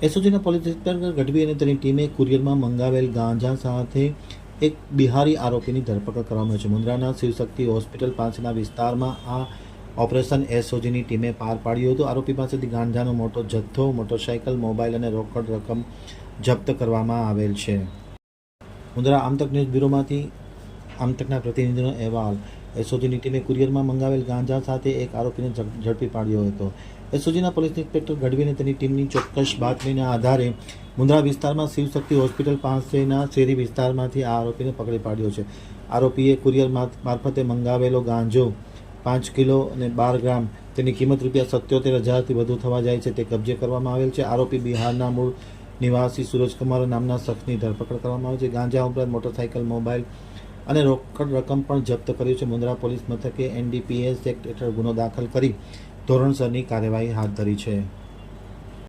એસઓજીના police inspector Gadhvi અને તેની ટીમે કુરિયરમાં મંગાવેલ ગાંજા સાથે એક બિહારી આરોપીની ધરપકડ કરવામાં આવી છે. મુન્દ્રાના શિવશક્તિ હોસ્પિટલ પાસેના વિસ્તારમાં આ ઓપરેશન એસઓજીની ટીમે પાર પાડ્યું હતું. આરોપી પાસેથી ગાંજાનો મોટો જથ્થો, મોટરસાઇકલ, મોબાઈલ અને રોકડ રકમ જપ્ત કરવામાં આવેલ છે. મુન્દ્રા આમતક ન્યૂઝ બ્યુરોમાંથી આમતકના પ્રતિનિધિનો અહેવાલ. એસઓજીની ટીમે કુરિયરમાં મંગાવેલ ગાંજા સાથે એક આરોપીને ઝડપી પાડ્યો હતો. એસઓજીના પોલીસ ઇન્સ્પેક્ટર ગઢવી અને તેની ટીમની ચોક્કસ બાતમીના આધારે મુન્દ્રા વિસ્તારમાં શિવશક્તિ હોસ્પિટલ પાસેના શેરી વિસ્તારમાંથી આ આરોપીને પકડી પાડ્યો છે. આરોપીએ કુરિયર મારફતે મંગાવેલો ગાંજો 5 કિલો અને 12 ગ્રામ, તેની કિંમત ₹77,000થી વધુ થવા જાય છે, તે કબજે કરવામાં આવેલ છે. આરોપી બિહારના મૂળ નિવાસી સૂરજકુમાર નામના શખ્સની ધરપકડ કરવામાં આવી છે. ગાંજા ઉપરાંત મોટરસાઇકલ, મોબાઈલ અને રોકડ રકમ પણ જપ્ત કર્યું છે. મુન્દ્રા પોલીસ મથકે NDPS એક્ટ હેઠળ ગુનો દાખલ કરી ધોરણસરની કાર્યવાહી હાથ ધરી છે.